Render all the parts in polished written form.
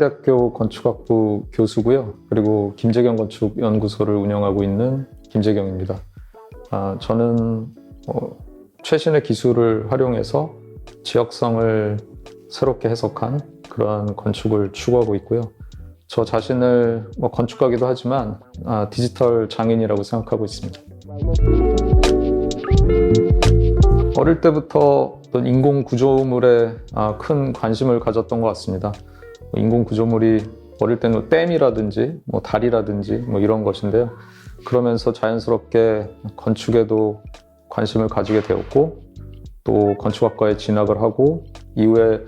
서강대학교 건축학부 교수고요. 그리고 김재경 건축연구소를 운영하고 있는 김재경입니다. 저는 최신의 기술을 활용해서 지역성을 새롭게 해석한 그러한 건축을 추구하고 있고요. 저 자신을 건축가기도 하지만 디지털 장인이라고 생각하고 있습니다. 어릴 때부터 어떤 인공 구조물에 큰 관심을 가졌던 것 같습니다. 인공 구조물이 어릴 때는 댐이라든지 달이라든지 이런 것인데요. 그러면서 자연스럽게 건축에도 관심을 가지게 되었고, 또 건축학과에 진학을 하고 이후에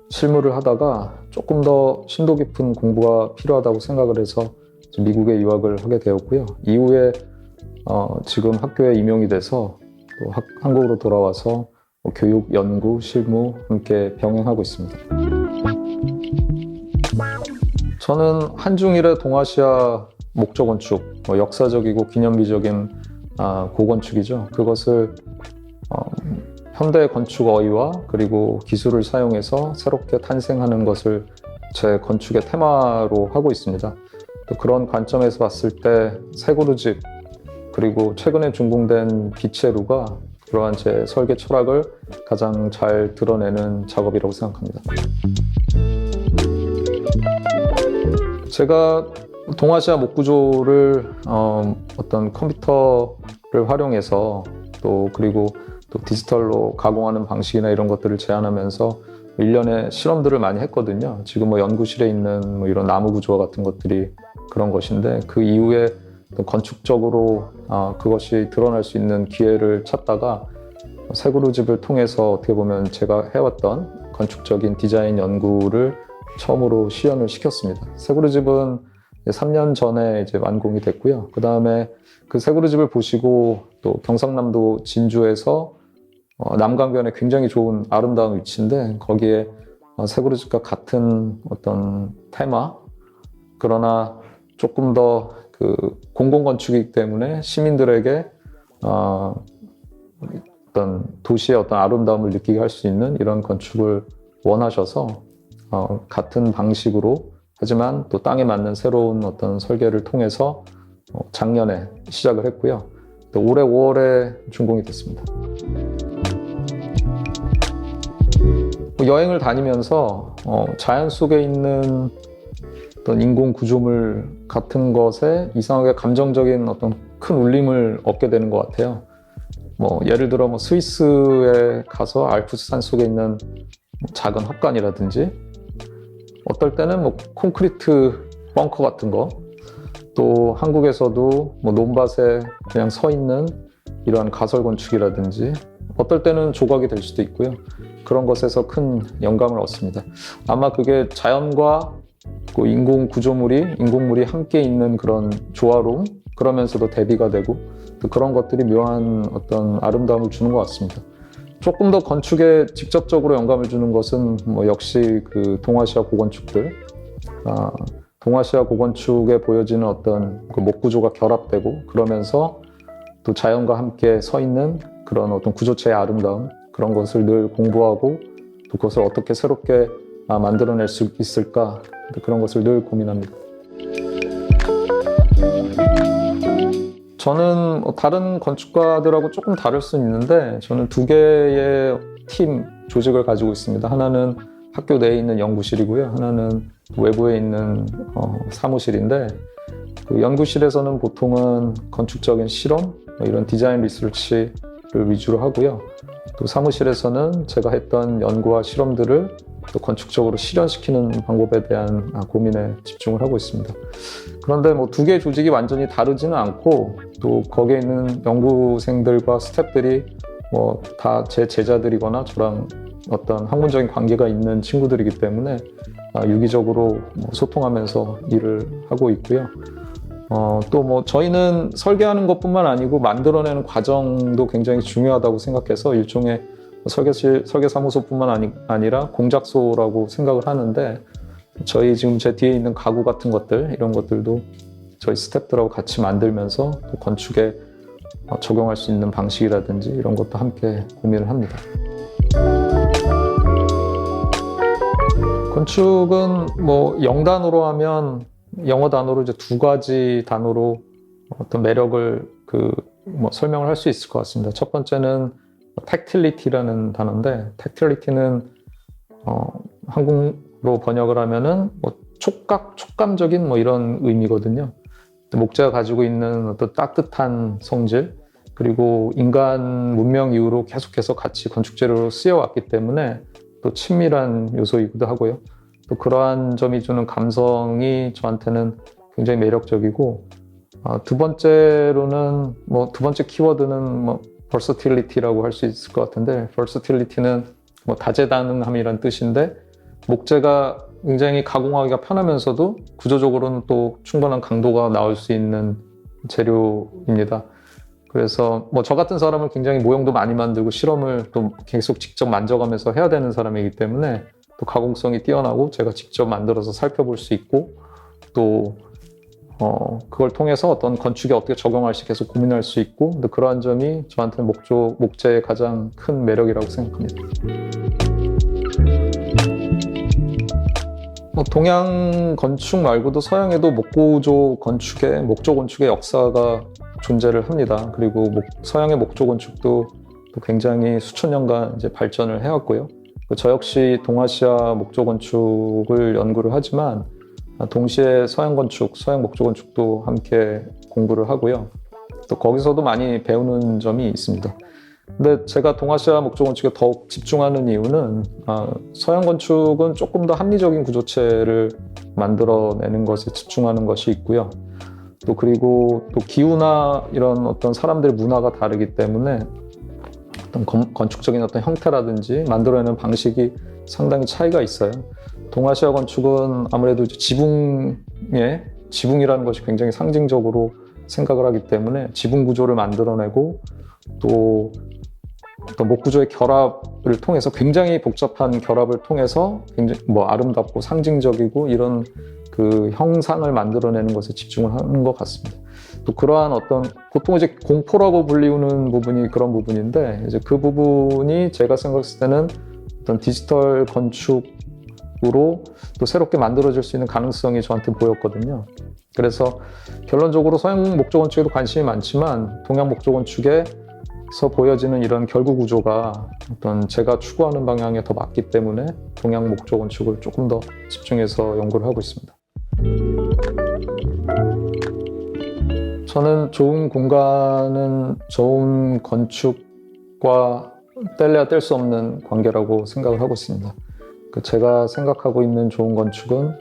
실무를 하다가 조금 더 심도 깊은 공부가 필요하다고 생각을 해서 미국에 유학을 하게 되었고요. 이후에 지금 학교에 임용이 돼서 또 한국으로 돌아와서 교육, 연구, 실무 함께 병행하고 있습니다. 저는 한중일의 동아시아 목조건축, 역사적이고 기념비적인 고건축이죠. 그것을 현대 건축 어휘와 그리고 기술을 사용해서 새롭게 탄생하는 것을 제 건축의 테마로 하고 있습니다. 또 그런 관점에서 봤을 때 세그루집, 그리고 최근에 준공된 빛의 루가 그러한 제 설계 철학을 가장 잘 드러내는 작업이라고 생각합니다. 제가 동아시아 목구조를 어떤 컴퓨터를 활용해서 그리고 또 디지털로 가공하는 방식이나 이런 것들을 제안하면서 일련의 실험들을 많이 했거든요. 지금 연구실에 있는 이런 나무 구조와 같은 것들이 그런 것인데, 그 이후에 건축적으로 그것이 드러날 수 있는 기회를 찾다가 세그루집을 통해서 어떻게 보면 제가 해왔던 건축적인 디자인 연구를 처음으로 시연을 시켰습니다. 세그루집은 3년 전에 이제 완공이 됐고요. 그 다음에 그 세그루집을 보시고 또 경상남도 진주에서 남강변에 굉장히 좋은 아름다운 위치인데, 거기에 세그루집과 같은 어떤 테마, 그러나 조금 더 공공건축이기 때문에 시민들에게 어떤 도시의 어떤 아름다움을 느끼게 할 수 있는 이런 건축을 원하셔서 같은 방식으로, 하지만 또 땅에 맞는 새로운 어떤 설계를 통해서 작년에 시작을 했고요. 또 올해 5월에 준공이 됐습니다. 여행을 다니면서 자연 속에 있는 어떤 인공 구조물 같은 것에 이상하게 감정적인 어떤 큰 울림을 얻게 되는 것 같아요. 예를 들어 스위스에 가서 알프스산 속에 있는 작은 합관이라든지, 어떨 때는 콘크리트 벙커 같은 거, 또 한국에서도 논밭에 그냥 서 있는 이러한 가설 건축이라든지, 어떨 때는 조각이 될 수도 있고요. 그런 것에서 큰 영감을 얻습니다. 아마 그게 자연과 인공 구조물이, 인공물이 함께 있는 그런 조화로움, 그러면서도 대비가 되고, 또 그런 것들이 묘한 어떤 아름다움을 주는 것 같습니다. 조금 더 건축에 직접적으로 영감을 주는 것은 역시 그 동아시아 고건축들, 동아시아 고건축에 보여지는 어떤 목구조가 결합되고, 그러면서 또 자연과 함께 서 있는 그런 어떤 구조체의 아름다움, 그런 것을 늘 공부하고, 또 그것을 어떻게 새롭게 만들어낼 수 있을까, 그런 것을 늘 고민합니다. 저는 다른 건축가들하고 조금 다를 수는 있는데, 저는 두 개의 팀 조직을 가지고 있습니다. 하나는 학교 내에 있는 연구실이고요. 하나는 외부에 있는 사무실인데, 그 연구실에서는 보통은 건축적인 실험, 이런 디자인 리서치를 위주로 하고요. 또 사무실에서는 제가 했던 연구와 실험들을 또 건축적으로 실현시키는 방법에 대한 고민에 집중을 하고 있습니다. 그런데 두 개의 조직이 완전히 다르지는 않고, 또 거기에 있는 연구생들과 스태프들이 다 제 제자들이거나 저랑 어떤 학문적인 관계가 있는 친구들이기 때문에 유기적으로 소통하면서 일을 하고 있고요. 또 저희는 설계하는 것뿐만 아니고 만들어내는 과정도 굉장히 중요하다고 생각해서 일종의 설계사무소뿐만 아니라 공작소라고 생각을 하는데, 저희 지금 제 뒤에 있는 가구 같은 것들, 이런 것들도 저희 스태프들하고 같이 만들면서 또 건축에 적용할 수 있는 방식이라든지 이런 것도 함께 고민을 합니다. 건축은 뭐 영단어로 하면 영어 단어로 이제 두 가지 단어로 어떤 매력을 설명을 할 수 있을 것 같습니다. 첫 번째는 텍틸리티라는 단어인데, 텍틸리티는 한국로 번역을 하면은 뭐 촉감적인 뭐 이런 의미거든요. 목재가 가지고 있는 어떤 따뜻한 성질, 그리고 인간 문명 이후로 계속해서 같이 건축 재료로 쓰여왔기 때문에 또 친밀한 요소이기도 하고요. 또 그러한 점이 주는 감성이 저한테는 굉장히 매력적이고, 두 번째로는 두 번째 키워드는 versatility라고 할 수 있을 것 같은데, versatility는 다재다능함이란 뜻인데, 목재가 굉장히 가공하기가 편하면서도 구조적으로는 또 충분한 강도가 나올 수 있는 재료입니다. 그래서 저 같은 사람은 굉장히 모형도 많이 만들고 실험을 또 계속 직접 만져가면서 해야 되는 사람이기 때문에 또 가공성이 뛰어나고 제가 직접 만들어서 살펴볼 수 있고, 또 그걸 통해서 어떤 건축에 어떻게 적용할지 계속 고민할 수 있고, 그러한 점이 저한테는 목재의 가장 큰 매력이라고 생각합니다. 동양 건축 말고도 서양에도 목조 건축의 역사가 존재를 합니다. 그리고 서양의 목조 건축도 또 굉장히 수천 년간 이제 발전을 해왔고요. 저 역시 동아시아 목조 건축을 연구를 하지만 동시에 서양 목조 건축도 함께 공부를 하고요. 또 거기서도 많이 배우는 점이 있습니다. 근데 제가 동아시아 목조 건축에 더욱 집중하는 이유는 서양 건축은 조금 더 합리적인 구조체를 만들어내는 것에 집중하는 것이 있고요. 또 그리고 또 기후나 이런 어떤 사람들의 문화가 다르기 때문에 어떤 건축적인 어떤 형태라든지 만들어내는 방식이 상당히 차이가 있어요. 동아시아 건축은 아무래도 지붕이라는 것이 굉장히 상징적으로 생각을 하기 때문에 지붕 구조를 만들어내고, 또 목 구조의 결합을 통해서 굉장히 복잡한 결합을 통해서 굉장히 아름답고 상징적이고 이런 그 형상을 만들어내는 것에 집중을 하는 것 같습니다. 또 그러한 어떤 보통 이제 공포라고 불리우는 부분이 그런 부분인데, 이제 그 부분이 제가 생각했을 때는 어떤 디지털 건축으로 또 새롭게 만들어질 수 있는 가능성이 저한테 보였거든요. 그래서 결론적으로 서양 목조 건축에도 관심이 많지만 동양 목조 건축에서 보여지는 이런 결구 구조가 어떤 제가 추구하는 방향에 더 맞기 때문에 동양 목조 건축을 조금 더 집중해서 연구를 하고 있습니다. 저는 좋은 공간은 좋은 건축과 뗄래야 뗄 수 없는 관계라고 생각을 하고 있습니다. 제가 생각하고 있는 좋은 건축은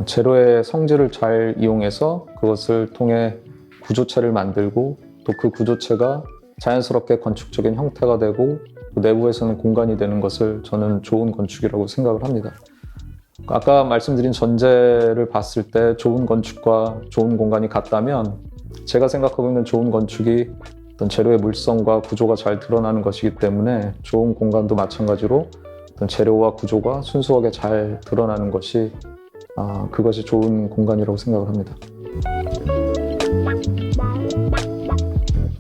재료의 성질을 잘 이용해서 그것을 통해 구조체를 만들고, 또 그 구조체가 자연스럽게 건축적인 형태가 되고 내부에서는 공간이 되는 것을 저는 좋은 건축이라고 생각을 합니다. 아까 말씀드린 전제를 봤을 때 좋은 건축과 좋은 공간이 같다면, 제가 생각하고 있는 좋은 건축이 어떤 재료의 물성과 구조가 잘 드러나는 것이기 때문에 좋은 공간도 마찬가지로 어떤 재료와 구조가 순수하게 잘 드러나는 것이 그것이 좋은 공간이라고 생각을 합니다.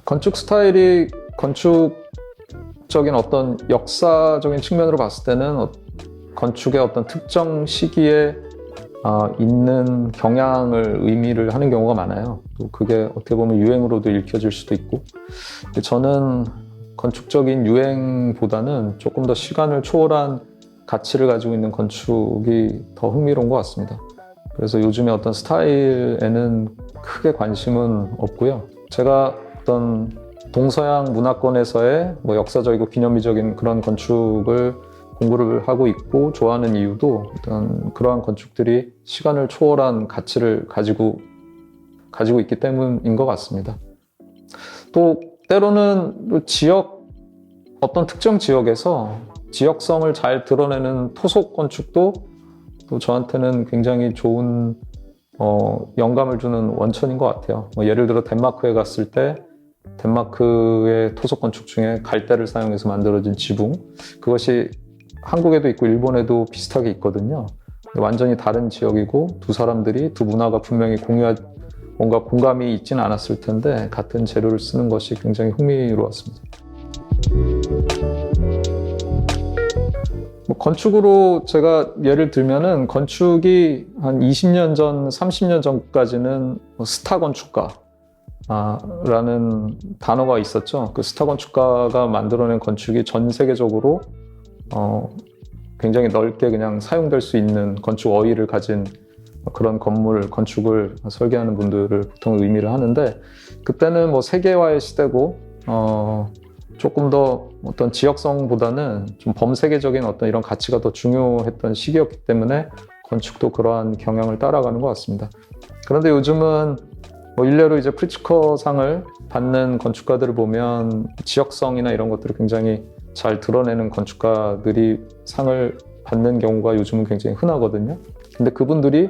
건축 스타일이 건축적인 어떤 역사적인 측면으로 봤을 때는 건축의 어떤 특정 시기에 있는 경향을 의미를 하는 경우가 많아요. 또 그게 어떻게 보면 유행으로도 읽혀질 수도 있고, 저는 건축적인 유행보다는 조금 더 시간을 초월한 가치를 가지고 있는 건축이 더 흥미로운 것 같습니다. 그래서 요즘에 어떤 스타일에는 크게 관심은 없고요. 제가 어떤 동서양 문화권에서의 역사적이고 기념비적인 그런 건축을 공부를 하고 있고 좋아하는 이유도 어떤 그러한 건축들이 시간을 초월한 가치를 가지고 있기 때문인 것 같습니다. 또 때로는 어떤 특정 지역에서 지역성을 잘 드러내는 토속 건축도 또 저한테는 굉장히 좋은 영감을 주는 원천인 것 같아요. 예를 들어 덴마크에 갔을 때 덴마크의 토속 건축 중에 갈대를 사용해서 만들어진 지붕, 그것이 한국에도 있고 일본에도 비슷하게 있거든요. 완전히 다른 지역이고 두 문화가 분명히 뭔가 공감이 있지는 않았을 텐데 같은 재료를 쓰는 것이 굉장히 흥미로웠습니다. 뭐 건축으로 제가 예를 들면은 건축이 한 20년 전, 30년 전까지는 뭐 스타 건축가 라는 단어가 있었죠. 그 스타 건축가가 만들어낸 건축이 전 세계적으로 굉장히 넓게 그냥 사용될 수 있는 건축 어휘를 가진 그런 건물, 건축을 설계하는 분들을 보통 의미를 하는데, 그때는 뭐 세계화의 시대고 조금 더 어떤 지역성보다는 좀 범세계적인 어떤 이런 가치가 더 중요했던 시기였기 때문에 건축도 그러한 경향을 따라가는 것 같습니다. 그런데 요즘은 뭐 일례로 이제 프리츠커 상을 받는 건축가들을 보면 지역성이나 이런 것들을 굉장히 잘 드러내는 건축가들이 상을 받는 경우가 요즘은 굉장히 흔하거든요. 근데 그분들이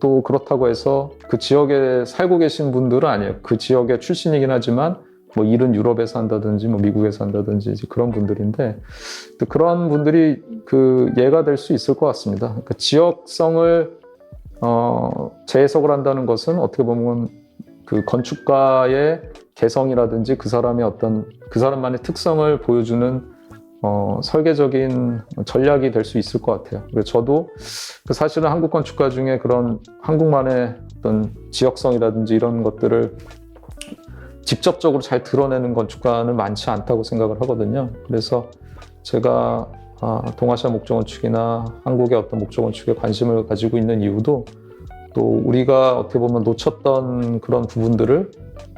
또 그렇다고 해서 그 지역에 살고 계신 분들은 아니에요. 그 지역의 출신이긴 하지만 뭐 일은 유럽에서 한다든지 뭐 미국에서 한다든지 이제 그런 분들인데, 또 그런 분들이 그 예가 될 수 있을 것 같습니다. 그러니까 지역성을 재해석을 한다는 것은 어떻게 보면 그 건축가의 개성이라든지 그 사람의 어떤 그 사람만의 특성을 보여주는 설계적인 전략이 될 수 있을 것 같아요. 그래서 저도 사실은 한국 건축가 중에 그런 한국만의 어떤 지역성이라든지 이런 것들을 직접적으로 잘 드러내는 건축가는 많지 않다고 생각을 하거든요. 그래서 제가 동아시아 목조건축이나 한국의 어떤 목조건축에 관심을 가지고 있는 이유도 또 우리가 어떻게 보면 놓쳤던 그런 부분들을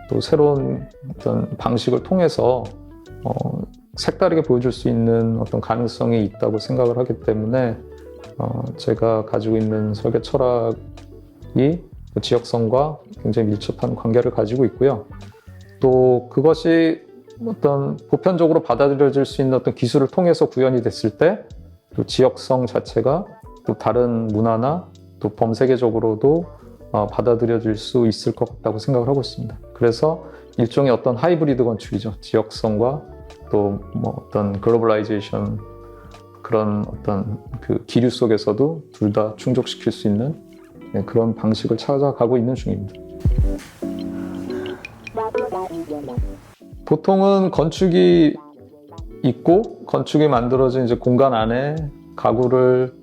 또 새로운 어떤 방식을 통해서 색다르게 보여줄 수 있는 어떤 가능성이 있다고 생각을 하기 때문에 제가 가지고 있는 설계 철학이 지역성과 굉장히 밀접한 관계를 가지고 있고요. 또 그것이 어떤 보편적으로 받아들여질 수 있는 어떤 기술을 통해서 구현이 됐을 때 또 지역성 자체가 또 다른 문화나 또 범세계적으로도 받아들여질 수 있을 것 같다고 생각을 하고 있습니다. 그래서 일종의 어떤 하이브리드 건축이죠. 지역성과 또 뭐 어떤 글로벌라이제이션 그런 어떤 그 기류 속에서도 둘 다 충족시킬 수 있는 그런 방식을 찾아가고 있는 중입니다. 보통은 건축이 있고 건축이 만들어진 이제 공간 안에 가구를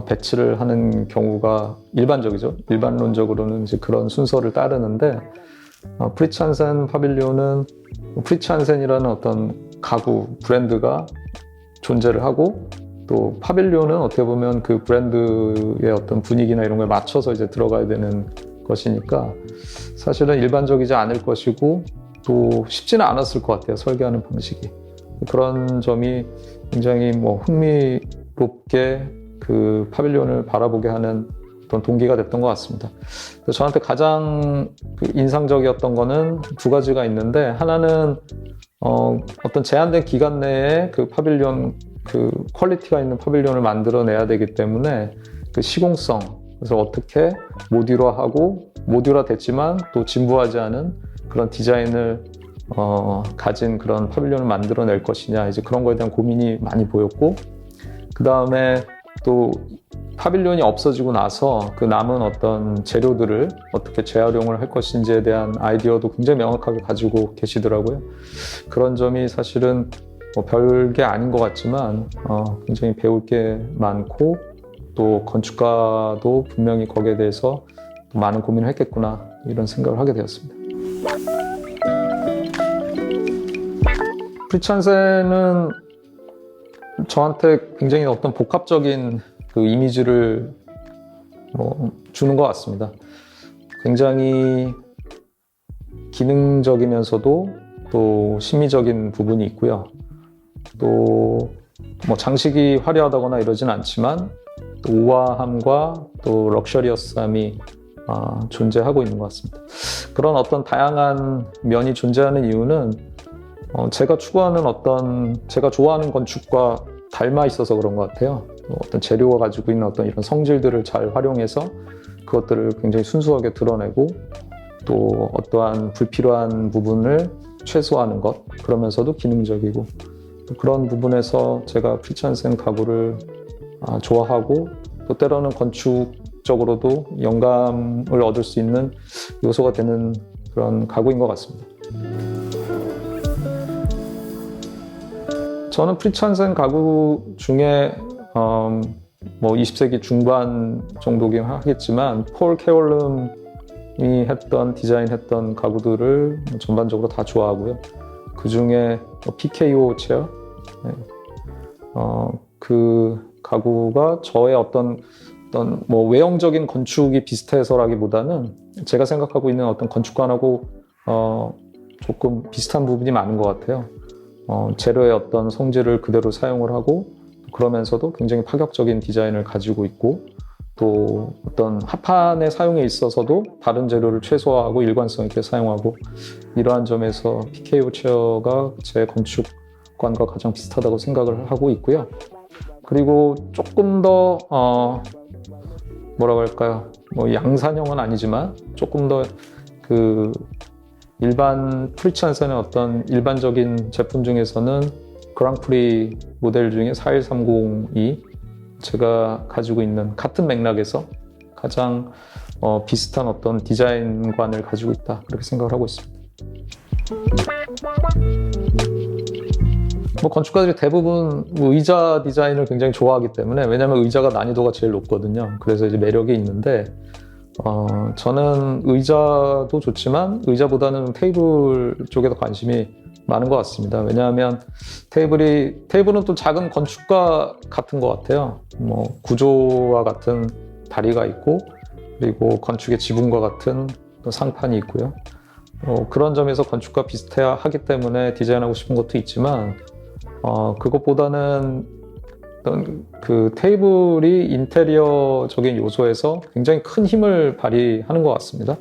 배치를 하는 경우가 일반적이죠. 일반론적으로는 이제 그런 순서를 따르는데 프리츠 한센 파빌리온은 프리츠 한센이라는 어떤 가구 브랜드가 존재를 하고 또 파빌리온은 어떻게 보면 그 브랜드의 어떤 분위기나 이런 걸 맞춰서 이제 들어가야 되는 것이니까 사실은 일반적이지 않을 것이고 또 쉽지는 않았을 것 같아요. 설계하는 방식이. 그런 점이 굉장히 뭐 흥미롭게 그 파빌리온을 바라보게 하는 어떤 동기가 됐던 것 같습니다. 저한테 가장 인상적이었던 거는 두 가지가 있는데, 하나는 어떤 제한된 기간 내에 그 파빌리온 그 퀄리티가 있는 파빌리온을 만들어내야 되기 때문에 그 시공성, 그래서 어떻게 모듈화하고 모듈화 됐지만 또 진부하지 않은 그런 디자인을 가진 그런 파빌리온을 만들어낼 것이냐, 이제 그런 거에 대한 고민이 많이 보였고, 그 다음에 또 파빌리온이 없어지고 나서 그 남은 어떤 재료들을 어떻게 재활용을 할 것인지에 대한 아이디어도 굉장히 명확하게 가지고 계시더라고요. 그런 점이 사실은 뭐 별게 아닌 것 같지만 굉장히 배울 게 많고, 또 건축가도 분명히 거기에 대해서 많은 고민을 했겠구나, 이런 생각을 하게 되었습니다. 프리츠 한센은 저한테 굉장히 어떤 복합적인 그 이미지를 주는 것 같습니다. 굉장히 기능적이면서도 또 심미적인 부분이 있고요. 또 뭐 장식이 화려하다거나 이러진 않지만 또 우아함과 또 럭셔리어스함이 존재하고 있는 것 같습니다. 그런 어떤 다양한 면이 존재하는 이유는 제가 추구하는 제가 좋아하는 건축과 닮아 있어서 그런 것 같아요. 어떤 재료가 가지고 있는 어떤 이런 성질들을 잘 활용해서 그것들을 굉장히 순수하게 드러내고, 또 어떠한 불필요한 부분을 최소화하는 것, 그러면서도 기능적이고, 그런 부분에서 제가 프리츠 한센 가구를 좋아하고, 또 때로는 건축적으로도 영감을 얻을 수 있는 요소가 되는 그런 가구인 것 같습니다. 저는 프리츠 한센 가구 중에 뭐 20세기 중반 정도긴 하겠지만 폴 캐월럼이 디자인했던 가구들을 전반적으로 다 좋아하고요. 그 중에 PKO 체어, 그 가구가 저의 어떤 뭐 외형적인 건축이 비슷해서라기보다는 제가 생각하고 있는 어떤 건축관하고 조금 비슷한 부분이 많은 것 같아요. 재료의 어떤 성질을 그대로 사용을 하고 그러면서도 굉장히 파격적인 디자인을 가지고 있고 또 어떤 합판의 사용에 있어서도 다른 재료를 최소화하고 일관성 있게 사용하고 이러한 점에서 PKO 체어가 제 건축관과 가장 비슷하다고 생각을 하고 있고요. 그리고 조금 더 뭐라고 할까요? 뭐 양산형은 아니지만 조금 더 그 일반 프리찬센의 어떤 일반적인 제품 중에서는 그랑프리 모델 중에 41302 제가 가지고 있는 같은 맥락에서 가장 비슷한 어떤 디자인관을 가지고 있다 그렇게 생각을 하고 있습니다. 뭐 건축가들이 대부분 의자 디자인을 굉장히 좋아하기 때문에 왜냐하면 의자가 난이도가 제일 높거든요. 그래서 이제 매력이 있는데 저는 의자도 좋지만 의자보다는 테이블 쪽에 더 관심이 많은 것 같습니다. 왜냐하면 테이블은 또 작은 건축가 같은 것 같아요. 뭐 구조와 같은 다리가 있고 그리고 건축의 지붕과 같은 상판이 있고요. 그런 점에서 건축과 비슷하기 때문에 디자인하고 싶은 것도 있지만 그것보다는 그 테이블이 인테리어적인 요소에서 굉장히 큰 힘을 발휘하는 것 같습니다.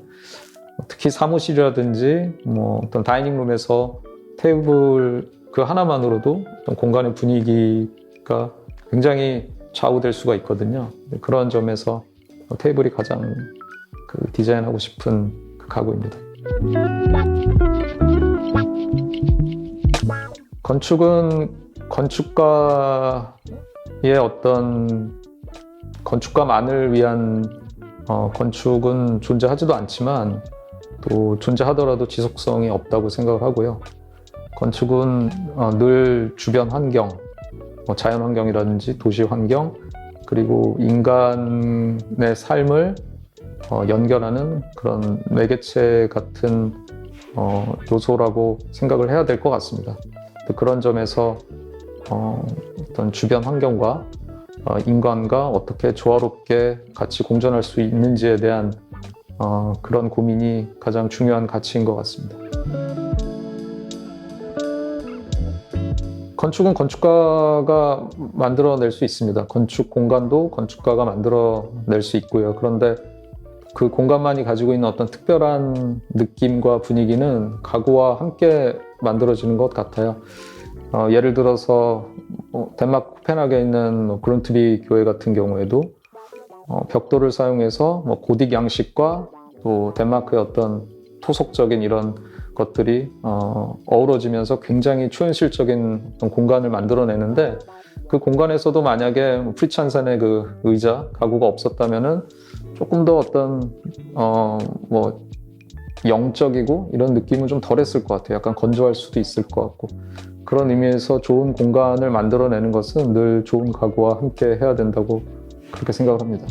특히 사무실이라든지 뭐 어떤 다이닝룸에서 테이블 그 하나만으로도 어떤 공간의 분위기가 굉장히 좌우될 수가 있거든요. 그런 점에서 테이블이 가장 그 디자인하고 싶은 그 가구입니다. 건축은 건축가의 어떤 건축가만을 위한 건축은 존재하지도 않지만 또 존재하더라도 지속성이 없다고 생각을 하고요. 건축은 늘 주변 환경, 자연 환경이라든지 도시 환경, 그리고 인간의 삶을 연결하는 그런 매개체 같은 요소라고 생각을 해야 될 것 같습니다. 그런 점에서 어떤 주변 환경과 인간과 어떻게 조화롭게 같이 공존할 수 있는지에 대한 그런 고민이 가장 중요한 가치인 것 같습니다. 건축은 건축가가 만들어낼 수 있습니다. 건축 공간도 건축가가 만들어낼 수 있고요. 그런데 그 공간만이 가지고 있는 어떤 특별한 느낌과 분위기는 가구와 함께 만들어지는 것 같아요. 예를 들어서 덴마크 코펜하겐에 있는 그룬트비 교회 같은 경우에도 벽돌을 사용해서 고딕 양식과 또 덴마크의 어떤 토속적인 이런 것들이 어우러지면서 굉장히 초현실적인 어떤 공간을 만들어내는데 그 공간에서도 만약에 프리찬센의 그 의자 가구가 없었다면은 조금 더 어떤 뭐 영적이고 이런 느낌은 좀 덜했을 것 같아요. 약간 건조할 수도 있을 것 같고 그런 의미에서 좋은 공간을 만들어내는 것은 늘 좋은 가구와 함께 해야 된다고 그렇게 생각을 합니다.